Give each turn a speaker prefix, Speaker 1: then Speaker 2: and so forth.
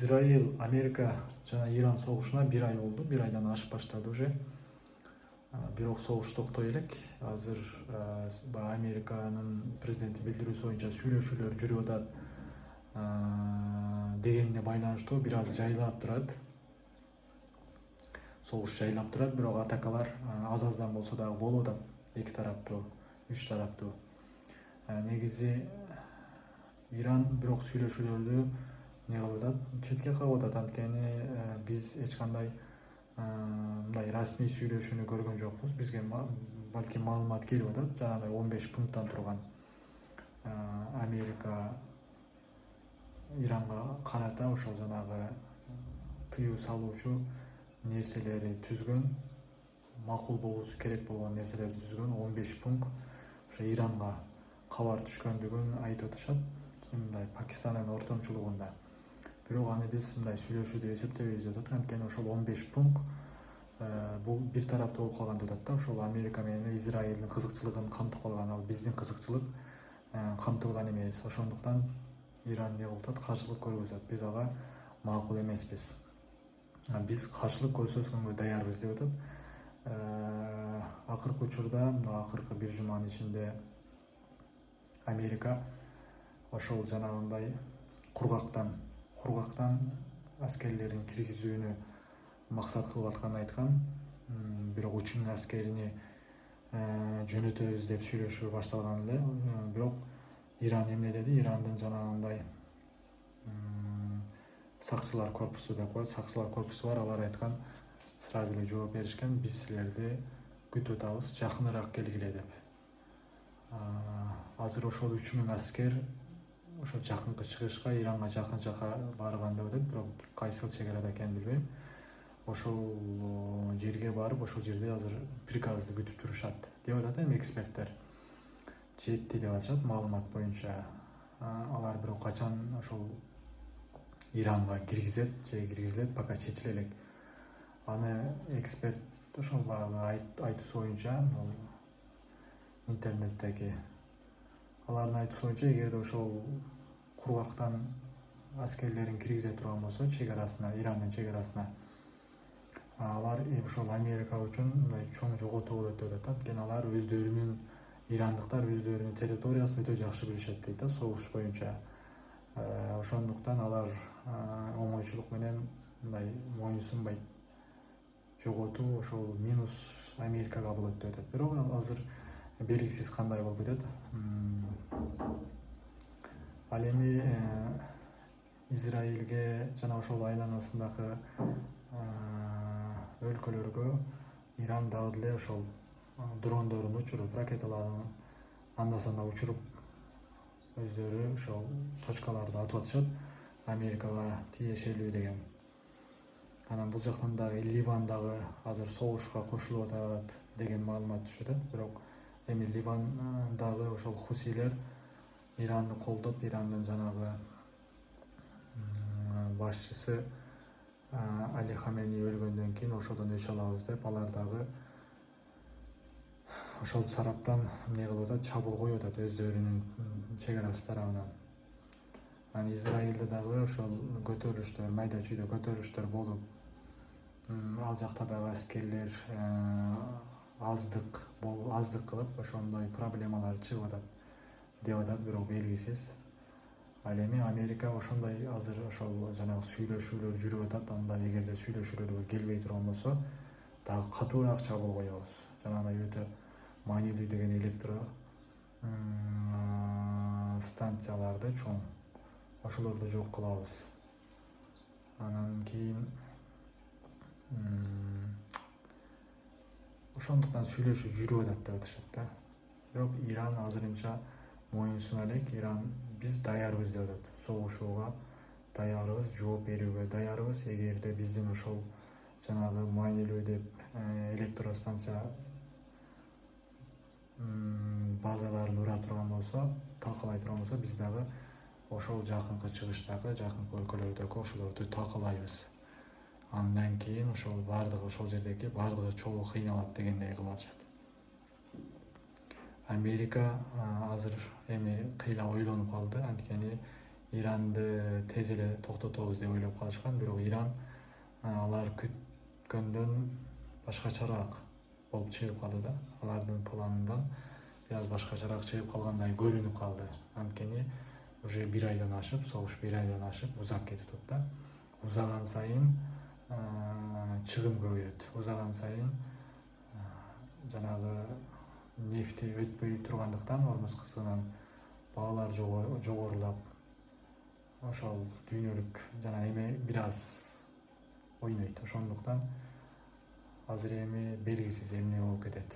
Speaker 1: Израиль, Америка жана Иран согушуна 1 ай болду. 1 айдан ашып баштады уже. Бирок согуш токтой элек. Азыр Американын президенти билдирүүсү боюнча сүйлөшүүлөр жүрүп атат дегенине байланыштуу бир аз жайлап турат. Согуш жайлап турат, бирок атакалар аз-аздан болсо дагы болуп атат. Эки тараптуу, үч тараптуу. Негизи Иран бирок сүйлөшүүлөрдү не кылып атат, четке кагып атат. Анткени биз эч кандай мындай расмий сүйлөшүүнү көргөн жокпуз. Бизге балки маалымат келип атат. Жанагындай 15 пункттан турган Америка Иранга карата ошол жанагы тыюу салуучу нерселери түзгөн, макул болуусу керек болгон нерселерди түзгөн 15 пункт ошо Иранга кабар түшкөндүгүн айтып атышат. Мындай Пакистандын ортомчулугунда. Бирок аны биз мындай сүйлөшүү деп эсептебейбиз деп атат. Анткени ошол 15 пункт бул бир тараптуу болуп калган деп атат да. Ошол Америка менен Израилдин кызыкчылыгын камтып калган, ал биздин кызыкчылык камтылган эмес. Ошондуктан Иран не кылып атат, каршылык көргөзөт. Биз ага макул эмеспиз. Биз каршылык көрсөткөнгө даярбыз деп атат. Акыркы учурда, акыркы бир жуманын ичинде Америка ошол жанагындай кургактан аскерлерин киргизүүнү максат кылып атканын айткан. Бирок үчүн аскерини жөнөтөбүз деп сүйлөшүү башталган эле. Бирок Иран эмне деди? Ирандын жанагындай сакчылар корпусу деп коет. Сакчылар корпусу бар, алар айткан, сразу эле жооп беришкен, биз силерди күтүп атабыз, жакыныраак келгиле деп. Азыр ошол 3000 аскер ошо жакынкы чыгышка, Иранга жакын жака барган деп атат, бирок кайсыл чегарада экенин билбейм. Ошол жерге барып, ошол жерде азыр приказды күтүп турушат деп атат эми эксперттер. Жетти деп атышат маалымат боюнча. Алар бирок качан ошол Иранга киргизет же киргизилет, пока чечиле элек. Аны эксперт ошол баягы айтуусу боюнча, интернеттеги алардын айтуусу боюнча, эгерде ошол кургактан аскерлерин киргизе турган болсо чегарасына, Ирандын чегарасына, алар ошол Америка үчүн мындай чоң жоготуу болот деп атат. Анткени алар өздөрүнүн, ирандыктар өздөрүнүн территориясын өтө жакшы билишет дейт да, согуш боюнча. Ошондуктан алар оңойчулук менен мындай моюн сунбайт, жоготуу ошол минус Америкага болот деп атат. Бирок азыр белгисиз кандай болуп кетет. Ал эми Израилге жана ошол айланасындагы өлкөлөргө Иран дагы деле ошол дрондорун учуруп, ракеталарын анда-санда учуруп, өздөрү ошол точкаларды атып атышат, Америкага тиешелүү деген. Анан бул жактан дагы Ливан дагы азыр согушка кошулуп атат деген маалымат түшүп атат. Бирок эми Ливан дагы ошол хусилер Иранды колдоп, Ирандын жанагы башчысы Али Хамени өлгөндөн кийин ошодон өч алабыз деп, алар дагы ошол тараптан эмне кылып атат, чабуул коюп атат өздөрүнүн чегарасы тарабынан. Анан Израилде дагы ошол көтөрүлүштөр, майда чүйдө көтөрүлүштөр болуп, ал жакта дагы аскерлер аздык кылып, ошондой проблемалар чыгып атат деп атат, бирок белгисиз. Ал эми Америка ошондой азыр ошол жанагы сүйлөшүүлөр жүрүп атат. Анда эгерде сүйлөшүүлөргө келбей турган болсо, дагы катуураак чабуул коебуз. Жанагындай өтө маанилүү деген электро станцияларды чоң, ошолорду жок кылабыз. Анан кийин ошондуктан сүйлөшүү жүрүп атат деп атышат да. Бирок Иран азырынча моюн суна элек. Иран биз даярбыз деп атат. Согушууга даярбыз, жооп берүүгө даярбыз. Эгерде биздин ошол жанагы маанилүү деп электростанция базаларын ура турган болсо, талкалай турган болсо, биз дагы ошол жакынкы чыгыштагы, жакынкы өлкөлөрдөгү ошолорду талкалайбыз. Андан кийин ошол бардыгы, ошол жердеги бардыгы чогуу кыйналат дегендей кылып атышат. Америка азыр эми кыйла ойлонуп калды. Анткени Иранды тез эле токтотобуз деп ойлоп калышкан, бирок Иран алар күткөндөн башкачараак болуп чыгып калды да. Алардын планынан бир аз башкачараак чыгып калгандай көрүнүп калды. Анткени уже 1 айдан ашып, согуш 1 айдан ашып узап кетип атат да. Узаган сайын чыгым көбөйөт. Узаган сайын жанагы нефти өтпөй тургандыктан Ормоскосунан баалар жогорулап, ошол дүйнөлүк жана эме бир аз ойнойт. Ошондуктан азыр эми белгисиз эмне болуп кетет.